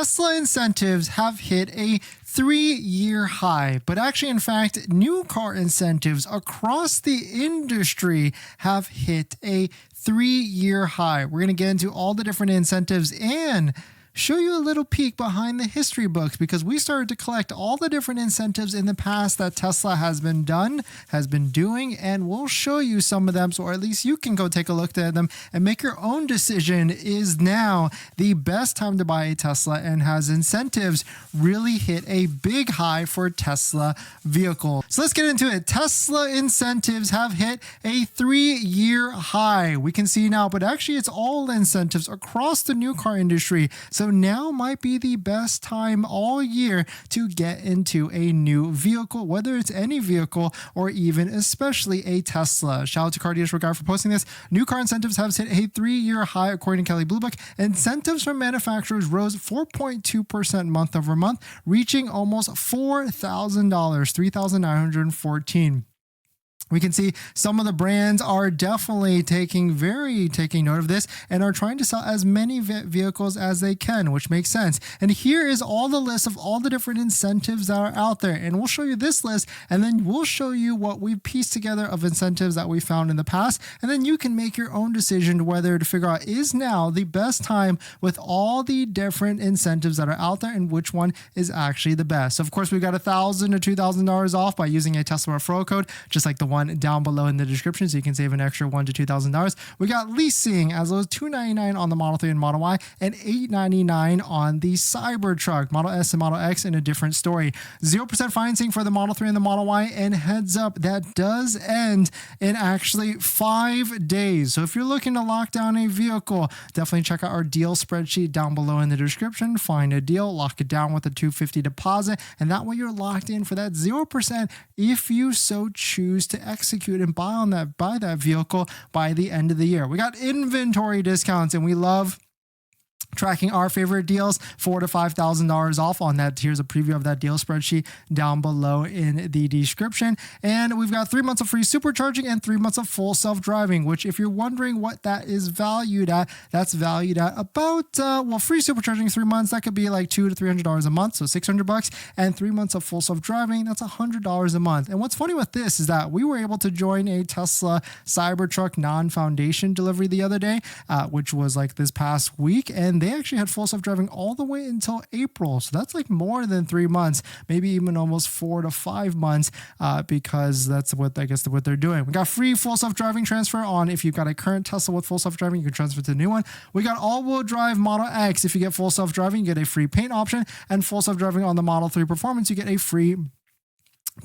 Tesla incentives have hit a 3-year high, but actually, in fact, new car incentives across the industry have hit a 3-year high. We're going to get into all the different incentives and show you a little peek behind the history books, because we started to collect all the different incentives in the past that Tesla has been doing, and we'll show you some of them, so or at least you can go take a look at them and make your own decision. Is now the best time to buy a Tesla, and has incentives really hit a big high for Tesla vehicle? So let's get into it. Tesla incentives have hit a 3-year high. We can see now, but actually it's all incentives across the new car industry. So now might be the best time all year to get into a new vehicle, whether it's any vehicle or even especially a Tesla. Shout out to Car Dealers Guy for posting this. New car incentives have hit a 3-year high according to Kelley Blue Book. Incentives from manufacturers rose 4.2% month over month, reaching almost $4,000, $3,914. We can see some of the brands are definitely taking note of this and are trying to sell as many vehicles as they can, which makes sense. And here is all the list of all the different incentives that are out there. And we'll show you this list, and then we'll show you what we've pieced together of incentives that we found in the past. And then you can make your own decision whether to figure out, is now the best time with all the different incentives that are out there and which one is actually the best. So of course, we've got $1,000 to $2,000 off by using a Tesla referral code, just like the one down below in the description, so you can save an extra $1,000 to $2,000. We got leasing as low as $299 on the Model 3 and Model Y, and $899 on the Cybertruck. Model S and Model X in a different story. 0% financing for the Model 3 and the Model Y, and heads up, that does end in actually 5 days. So if you're looking to lock down a vehicle, definitely check out our deal spreadsheet down below in the description. Find a deal, lock it down with a $250 deposit, and that way you're locked in for that 0% if you so choose to execute and buy that vehicle by the end of the year. We got inventory discounts, and we love tracking our favorite deals, $4,000 to $5,000 off on that. Here's a preview of that deal spreadsheet down below in the description. And we've got 3 months of free supercharging and 3 months of full self-driving, which if you're wondering what that is valued at, that's valued at about, free supercharging 3 months, that could be like $200 to $300 a month, so $600, and 3 months of full self-driving, that's $100 a month. And what's funny with this is that we were able to join a Tesla Cybertruck non-foundation delivery the other day, which was like this past week, and they actually had full self-driving all the way until April. So that's like more than 3 months, maybe even almost 4 to 5 months, because that's what I guess what they're doing. We got free full self-driving transfer on if you've got a current Tesla with full self-driving, you can transfer to the new one. We got all-wheel drive Model X. If you get full self-driving, you get a free paint option, and full self-driving on the Model 3 Performance, you get a free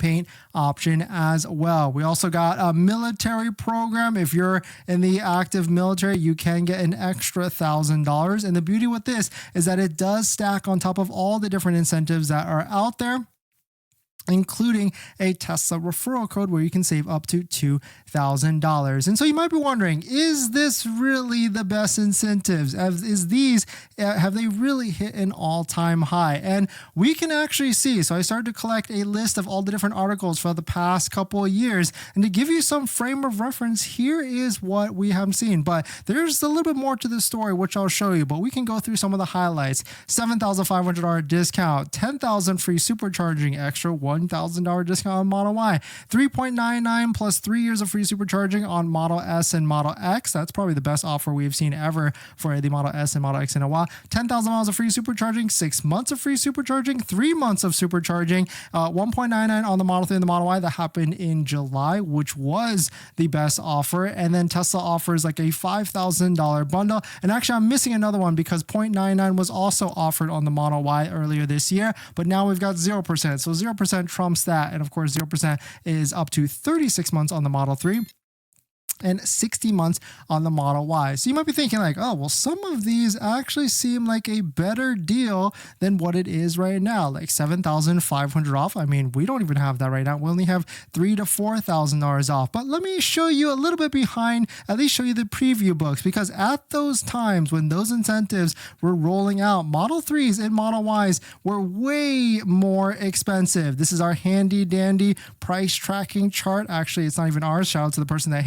paint option as well. We also got a military program. If you're in the active military, you can get an extra $1,000. And the beauty with this is that it does stack on top of all the different incentives that are out there, including a Tesla referral code where you can save up to $2,000. And so you might be wondering, is this really the best incentives? Have they really hit an all-time high? And we can actually see, so I started to collect a list of all the different articles for the past couple of years, and to give you some frame of reference, here is what we have seen. But there's a little bit more to the story, which I'll show you, but we can go through some of the highlights. $7,500 discount, $10,000 free supercharging, extra $1,000 discount on Model Y, 3.99 plus 3 years of free supercharging on Model S and Model X. That's probably the best offer we've seen ever for the Model S and Model X in a while. 10,000 miles of free supercharging, 6 months of free supercharging, 3 months of supercharging, 1.99 on the Model 3 and the Model Y. That happened in July, which was the best offer. And then Tesla offers like a $5,000 bundle. And actually, I'm missing another one because 0.99 was also offered on the Model Y earlier this year, but now we've got 0%. So 0% trumps that. And of course, 0% is up to 36 months on the Model 3. and 60 months on the Model Y. So you might be thinking like, oh, well, some of these actually seem like a better deal than what it is right now, like $7,500 off. I mean, we don't even have that right now. We only have $3,000 to $4,000 off. But let me show you a little bit behind, at least show you the preview books, because at those times when those incentives were rolling out, Model 3s and Model Ys were way more expensive. This is our handy dandy price tracking chart. Actually, it's not even ours. Shout out to the person that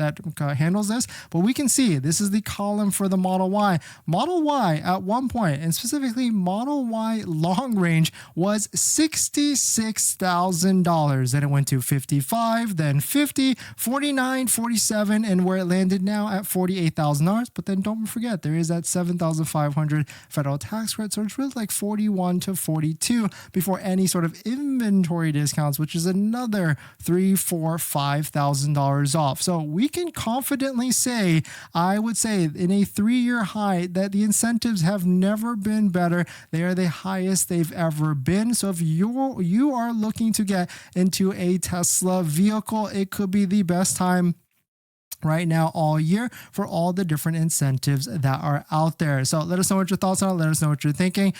that handles this. But we can see this is the column for the Model Y. Model Y at one point, and specifically Model Y long range, was $66,000. Then it went to 55, then 50, 49, 47, and where it landed now at $48,000. But then don't forget, there is that $7,500 federal tax credit, so it's really like 41 to 42 before any sort of inventory discounts, which is another $3,000, $4,000, $5,000 off. So we can confidently say, I would say in a 3-year high, that the incentives have never been better. They are the highest they've ever been. So if you are looking to get into a Tesla vehicle, it could be the best time right now all year for all the different incentives that are out there. So let us know what your thoughts are. Let us know what you're thinking.